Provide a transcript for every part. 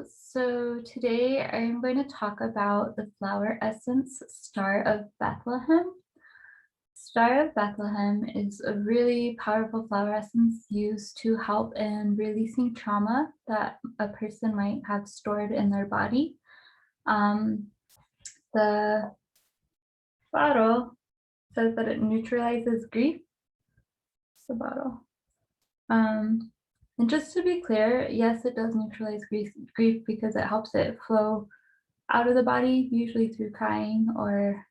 So today I'm going to talk about the flower essence Star of Bethlehem. Star of Bethlehem is a really powerful flower essence used to help in releasing trauma that a person might have stored in their body. The bottle says that it neutralizes grief. It's the bottle. And just to be clear, yes, it does neutralize grief because it helps it flow out of the body, usually through crying or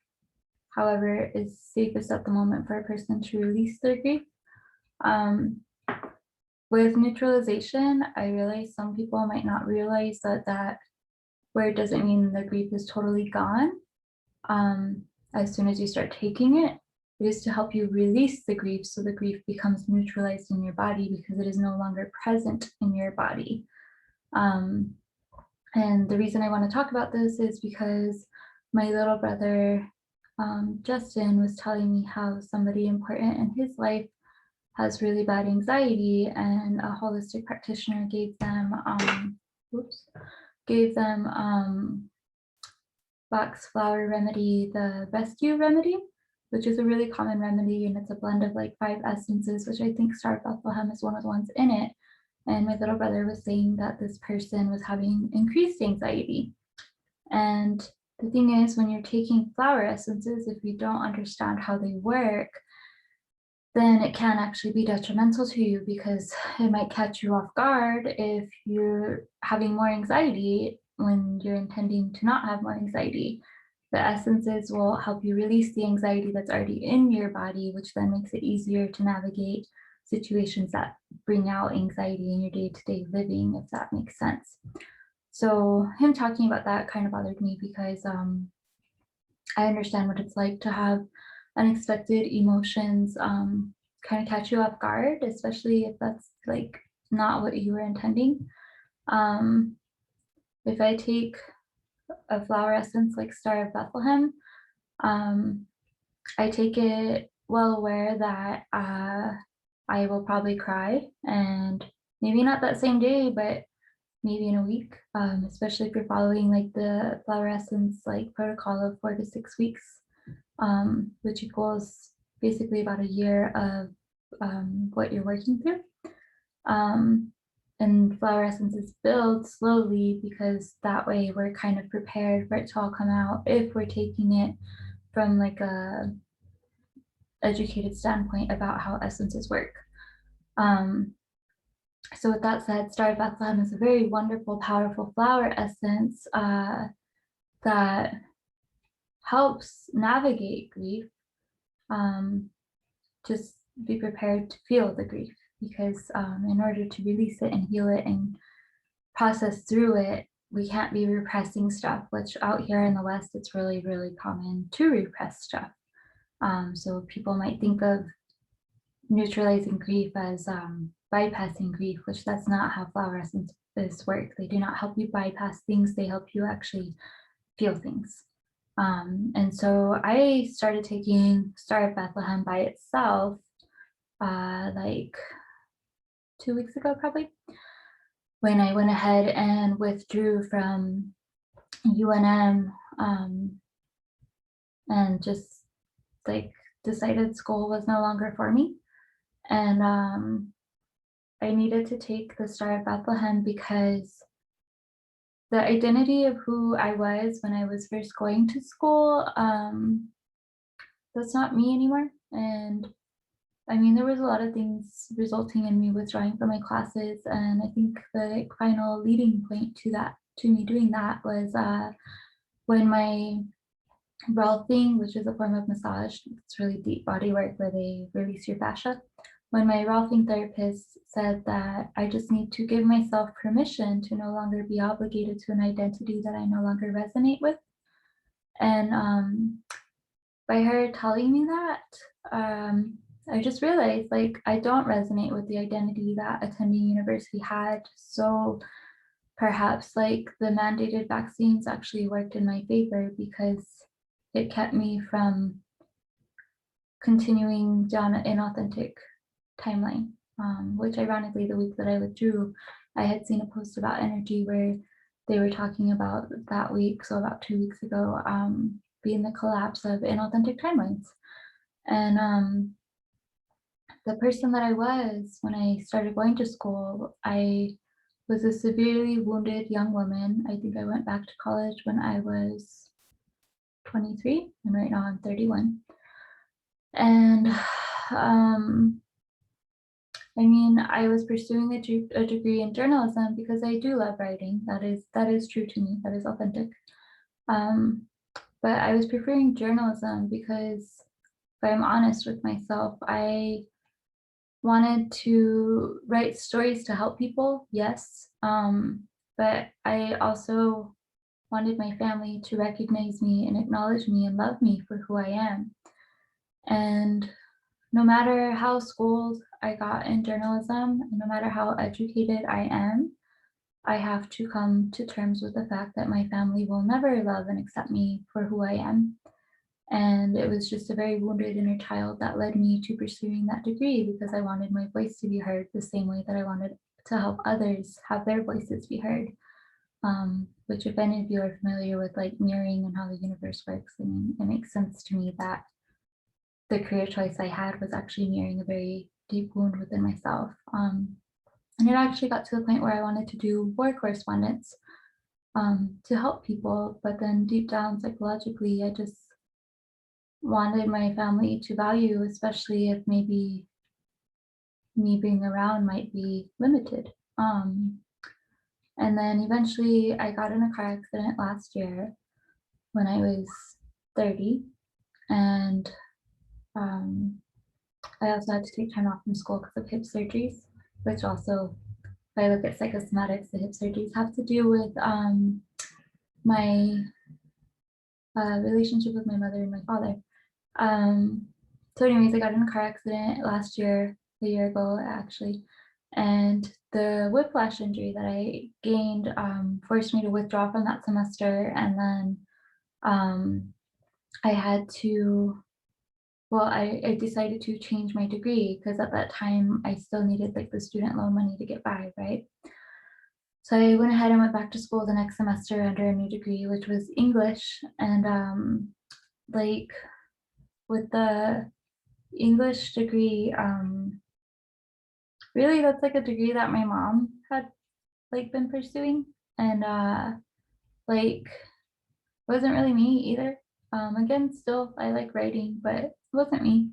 however is safest at the moment for a person to release their grief. With neutralization, I realize some people might not realize that word doesn't mean the grief is totally gone. As soon as you start taking it, it is to help you release the grief so the grief becomes neutralized in your body because it is no longer present in your body. And the reason I want to talk about this is because my little brother, Justin, was telling me how somebody important in his life has really bad anxiety, and a holistic practitioner gave them Bach's flower remedy, the rescue remedy, which is a really common remedy, and it's a blend of like 5 essences, which I think Star of Bethlehem is one of the ones in it. And my little brother was saying that this person was having increased anxiety. And the thing is, when you're taking flower essences, if you don't understand how they work, then it can actually be detrimental to you because it might catch you off guard if you're having more anxiety when you're intending to not have more anxiety. The essences will help you release the anxiety that's already in your body, which then makes it easier to navigate situations that bring out anxiety in your day-to-day living, if that makes sense. So him talking about that kind of bothered me because I understand what it's like to have unexpected emotions kind of catch you off guard, especially if that's like not what you were intending. If I take a flower essence like Star of Bethlehem, I take it well aware that I will probably cry, and maybe not that same day, but maybe in a week, especially if you're following like the flower essence like protocol of 4 to 6 weeks, which equals basically about a year of what you're working through. And flower essences build slowly because that way we're kind of prepared for it to all come out if we're taking it from like a educated standpoint about how essences work. So with that said, Star of Bethlehem is a very wonderful, powerful flower essence that helps navigate grief. Just be prepared to feel the grief, because in order to release it and heal it and process through it, we can't be repressing stuff, which out here in the West, it's really, really common to repress stuff. So people might think of neutralizing grief as bypassing grief, which that's not how flower essences work. They do not help you bypass things, they help you actually feel things. And so I started taking Star of Bethlehem by itself like 2 weeks ago, probably, when I went ahead and withdrew from UNM and just like decided school was no longer for me. And I needed to take the Star of Bethlehem because the identity of who I was when I was first going to school, that's not me anymore. And I mean, there was a lot of things resulting in me withdrawing from my classes. And I think the final leading point to me doing that was when my Rolfing, which is a form of massage, it's really deep body work where they release your fascia. When my Rolfing therapist said that I just need to give myself permission to no longer be obligated to an identity that I no longer resonate with. And by her telling me that, I just realized like I don't resonate with the identity that attending university had. So perhaps like the mandated vaccines actually worked in my favor because it kept me from continuing down an inauthentic timeline, which ironically, the week that I withdrew, I had seen a post about energy where they were talking about that week, so about 2 weeks ago, being the collapse of inauthentic timelines. And the person that I was when I started going to school, I was a severely wounded young woman. I think I went back to college when I was 23, and right now I'm 31. And I mean, I was pursuing a degree in journalism because I do love writing. That is true to me. That is authentic. Um, but I was preferring journalism because, if I'm honest with myself, I wanted to write stories to help people, yes. But I also wanted my family to recognize me and acknowledge me and love me for who I am. And no matter how schooled I got in journalism, and no matter how educated I am, I have to come to terms with the fact that my family will never love and accept me for who I am. And it was just a very wounded inner child that led me to pursuing that degree because I wanted my voice to be heard the same way that I wanted to help others have their voices be heard. Which, if any of you are familiar with like mirroring and how the universe works, I mean, it makes sense to me that the career choice I had was actually mirroring a very deep wound within myself. And it actually got to the point where I wanted to do war correspondence to help people, but then deep down psychologically, I just wanted my family to value, especially if maybe me being around might be limited. And then eventually I got in a car accident last year when I was 30. And I also had to take time off from school because of hip surgeries, which also, if I look at psychosomatics, the hip surgeries have to do with my relationship with my mother and my father. So anyways, I got in a car accident last year, a year ago actually, and the whiplash injury that I gained forced me to withdraw from that semester, and then I had to, well, I decided to change my degree because at that time I still needed like the student loan money to get by, right? So I went ahead and went back to school the next semester under a new degree, which was English. And like with the English degree, really that's like a degree that my mom had like been pursuing. And like it wasn't really me either. Again, still I like writing, but it wasn't me.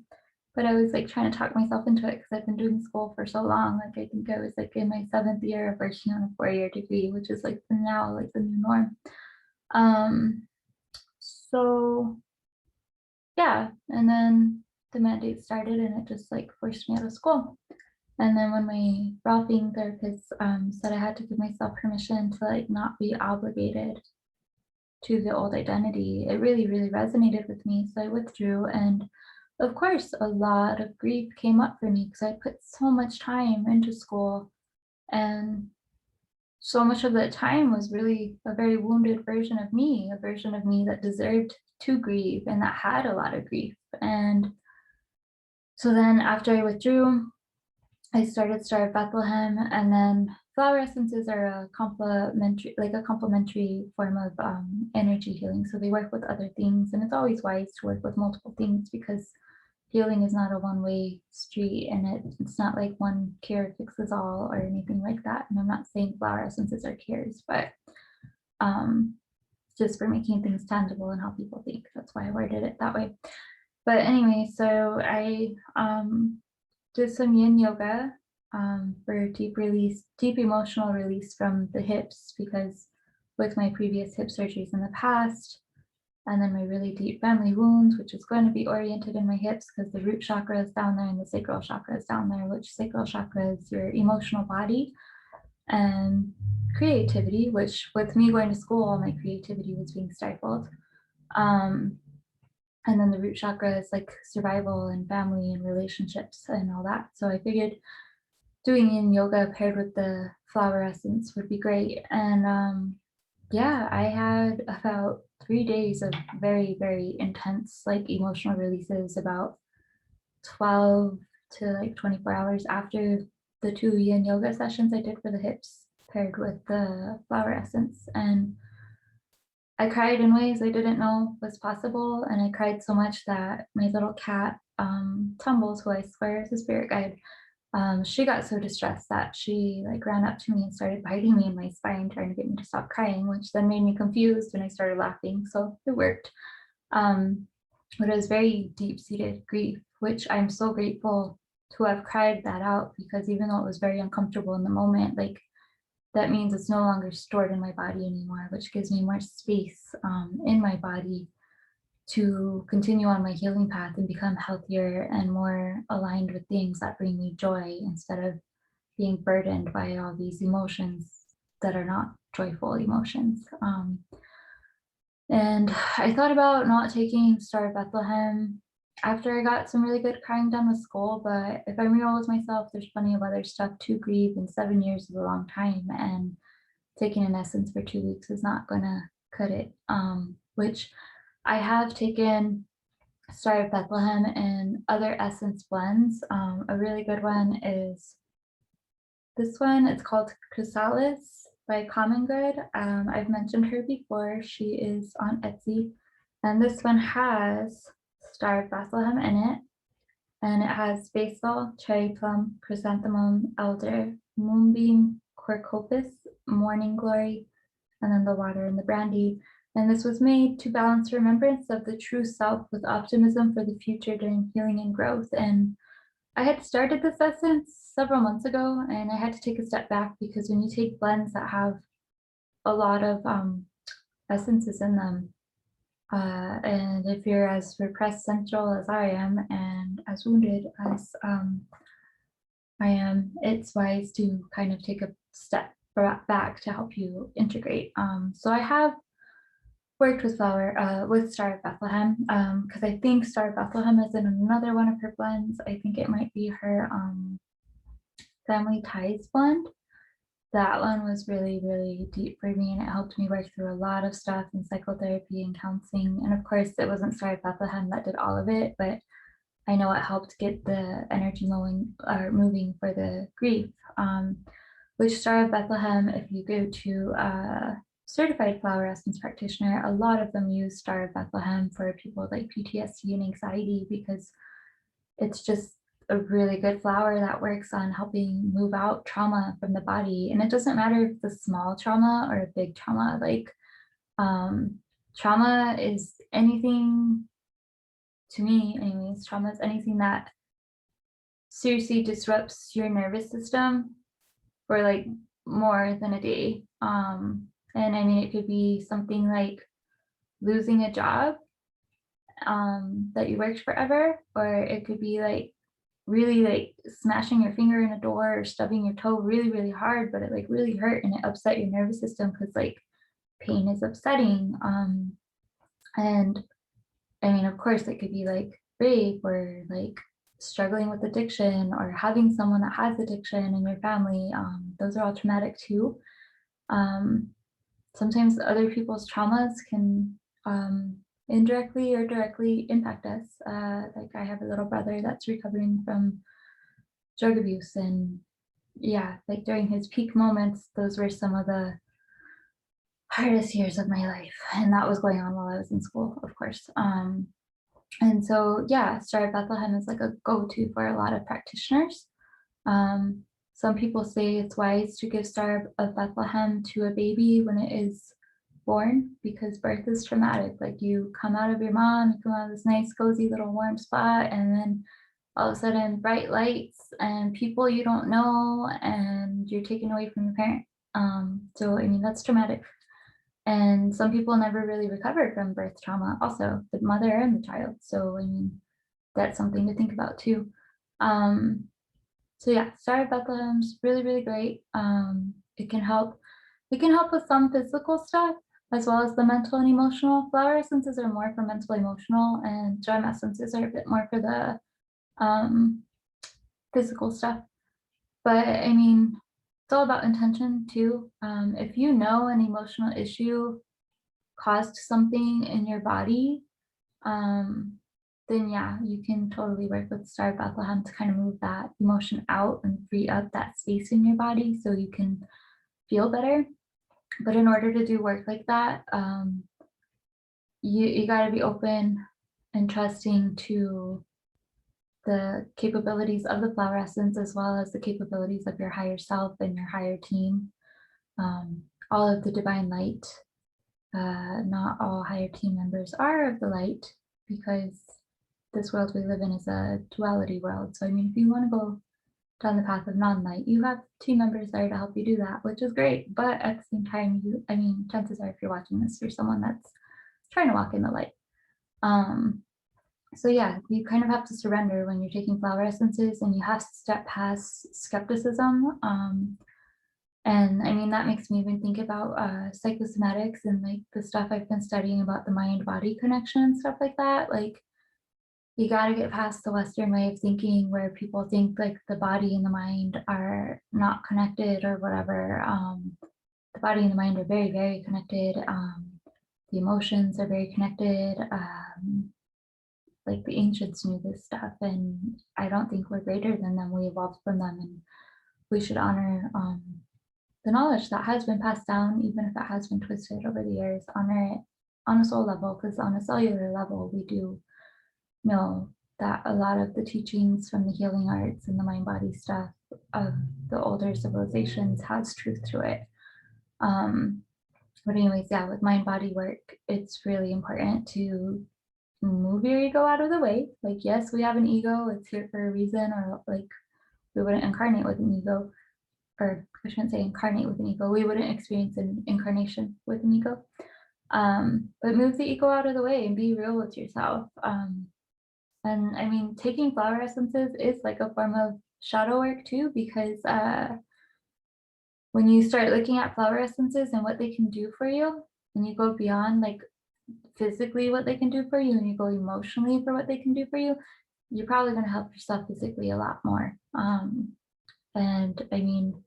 But I was like trying to talk myself into it because I've been doing school for so long. Like I think I was like in my 7th year of working on a 4-year degree, which is like now like the new norm. So yeah, and then the mandate started and it just like forced me out of school. And then when my Ralphing therapist said I had to give myself permission to like not be obligated to the old identity, it really, really resonated with me. So I withdrew, and of course, a lot of grief came up for me because I put so much time into school, and so much of that time was really a very wounded version of me, a version of me that deserved to grieve and that had a lot of grief. And so then after I withdrew, I started Star of Bethlehem, and then flower essences are a complementary form of energy healing. So they work with other things, and it's always wise to work with multiple things because healing is not a one-way street, and it's not like one cure fixes all or anything like that. And I'm not saying flower essences are cures, but just for making things tangible and how people think. That's why I worded it that way. But anyway, so I did some yin yoga for deep emotional release from the hips, because with my previous hip surgeries in the past, and then my really deep family wounds, which is going to be oriented in my hips because the root chakra is down there and the sacral chakra is down there, which sacral chakra is your emotional body, and creativity, which with me going to school, all my creativity was being stifled. And then the root chakra is like survival and family and relationships and all that. So I figured doing yin yoga paired with the flower essence would be great. And yeah, I had about 3 days of very, very intense like emotional releases, about 12 to like 24 hours after the 2 yin yoga sessions I did for the hips paired with the flower essence. And I cried in ways I didn't know was possible. And I cried so much that my little cat, Tumbles, who I swear is a spirit guide, she got so distressed that she like ran up to me and started biting me in my spine, trying to get me to stop crying, which then made me confused and I started laughing. So it worked. But it was very deep-seated grief, which I'm so grateful to have cried that out, because even though it was very uncomfortable in the moment, like that means it's no longer stored in my body anymore, which gives me more space in my body to continue on my healing path and become healthier and more aligned with things that bring me joy, instead of being burdened by all these emotions that are not joyful emotions. And I thought about not taking Star of Bethlehem after I got some really good crying done with school, but if I'm real with myself, there's plenty of other stuff to grieve, and 7 years is a long time, and taking an essence for 2 weeks is not gonna cut it. Which I have taken Star of Bethlehem and other essence blends. A really good one is this one. It's called Chrysalis by Common Good. I've mentioned her before. She is on Etsy. And this one has Star of Bethlehem in it. And it has basil, cherry plum, chrysanthemum, elder, moonbeam, corcopus, morning glory, and then the water and the brandy. And this was made to balance remembrance of the true self with optimism for the future during healing and growth. And I had started this essence several months ago, and I had to take a step back, because when you take blends that have a lot of essences in them, and if you're as repressed central as I am and as wounded as I am, it's wise to kind of take a step back to help you integrate. So I have worked with with Star of Bethlehem, because I think Star of Bethlehem is in another one of her blends. I think it might be her Family Ties blend. That one was really, really deep for me, and it helped me work through a lot of stuff in psychotherapy and counseling. And of course, it wasn't Star of Bethlehem that did all of it, but I know it helped get the energy moving for the grief. Which Star of Bethlehem, if you go to certified flower essence practitioner, a lot of them use Star of Bethlehem for people with like PTSD and anxiety, because it's just a really good flower that works on helping move out trauma from the body. And it doesn't matter if it's a small trauma or a big trauma. Like trauma is anything, to me anyways, trauma is anything that seriously disrupts your nervous system for like more than a day. And I mean, it could be something like losing a job that you worked forever, or it could be like really like smashing your finger in a door or stubbing your toe really, really hard, but it like really hurt and it upset your nervous system, because like pain is upsetting. And I mean, of course, it could be like rape, or like struggling with addiction, or having someone that has addiction in your family. Those are all traumatic too. Sometimes other people's traumas can indirectly or directly impact us. Like I have a little brother that's recovering from drug abuse, and yeah, like during his peak moments, those were some of the hardest years of my life, and that was going on while I was in school, of course. And so yeah, Star of Bethlehem is like a go-to for a lot of practitioners. Some people say it's wise to give Star of Bethlehem to a baby when it is born, because birth is traumatic. Like you come out of your mom, you come out of this nice, cozy little warm spot, and then all of a sudden bright lights and people you don't know, and you're taken away from your parent. So I mean, that's traumatic. And some people never really recover from birth trauma, also the mother and the child. So I mean, that's something to think about too. So yeah, Star of Bethlehem's really, really great. It can help with some physical stuff, as well as the mental and emotional. Flower essences are more for mental, emotional, and gem essences are a bit more for the physical stuff. But I mean, it's all about intention too. If you know an emotional issue caused something in your body, then yeah, you can totally work with Star of Bethlehem to kind of move that emotion out and free up that space in your body, so you can feel better. But in order to do work like that, you got to be open and trusting to the capabilities of the flower essence as well as the capabilities of your higher self and your higher team, all of the divine light. Not all higher team members are of the light because this world we live in is a duality world. So, I mean, if you want to go down the path of non-light, you have team members there to help you do that, which is great. But at the same time, I mean, chances are if you're watching this, you're someone that's trying to walk in the light. So yeah, you kind of have to surrender when you're taking flower essences, and you have to step past skepticism. And I mean, that makes me even think about psychosomatics and like the stuff I've been studying about the mind-body connection and stuff like that. Like, you got to get past the Western way of thinking where people think like the body and the mind are not connected or whatever. The body and the mind are very, very connected. The emotions are very connected. Like the ancients knew this stuff, and I don't think we're greater than them. We evolved from them, and we should honor the knowledge that has been passed down, even if it has been twisted over the years. Honor it on a soul level, because on a cellular level, we do know that a lot of the teachings from the healing arts and the mind body stuff of the older civilizations has truth to it. But anyways, yeah, with mind body work, it's really important to move your ego out of the way. Like, yes, we have an ego, it's here for a reason, or like we wouldn't incarnate with an ego, or I shouldn't say incarnate with an ego, we wouldn't experience an incarnation with an ego. But move the ego out of the way and be real with yourself. And I mean, taking flower essences is like a form of shadow work too, because when you start looking at flower essences and what they can do for you, and you go beyond like physically what they can do for you, and you go emotionally for what they can do for you, you're probably going to help yourself physically a lot more. And I mean,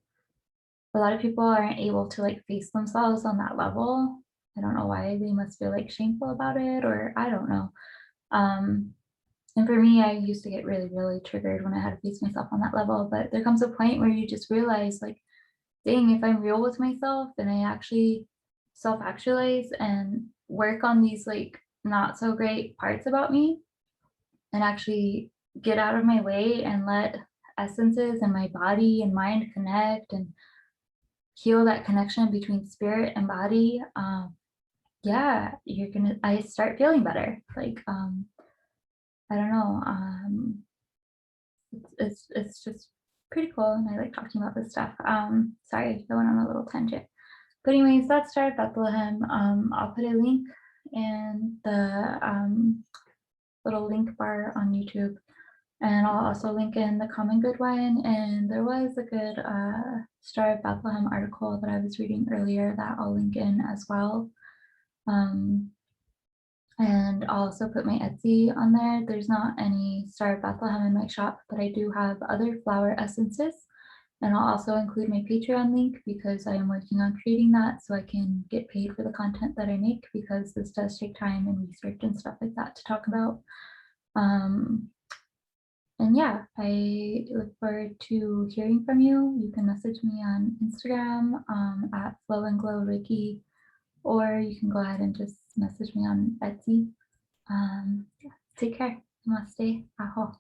a lot of people aren't able to like face themselves on that level. I don't know why. They must feel like shameful about it, or I don't know. And for me, I used to get really, really triggered when I had to face myself on that level. But there comes a point where you just realize, like, dang, if I'm real with myself and I actually self-actualize and work on these like not so great parts about me, and actually get out of my way and let essences and my body and mind connect and heal that connection between spirit and body, yeah, I start feeling better. Like, I don't know. It's just pretty cool, and I like talking about this stuff. Sorry, I went on a little tangent. But anyways, that's Star of Bethlehem. I'll put a link in the little link bar on YouTube, and I'll also link in the Common Good one. And there was a good Star of Bethlehem article that I was reading earlier that I'll link in as well. And I'll also put my Etsy on there. There's not any Star of Bethlehem in my shop, but I do have other flower essences. And I'll also include my Patreon link because I am working on creating that so I can get paid for the content that I make, because this does take time and research and stuff like that to talk about. And yeah, I look forward to hearing from you. You can message me on Instagram at Flow and Glow Reiki, or you can go ahead and just message me on Etsy. Yeah, take care. Namaste. Aho.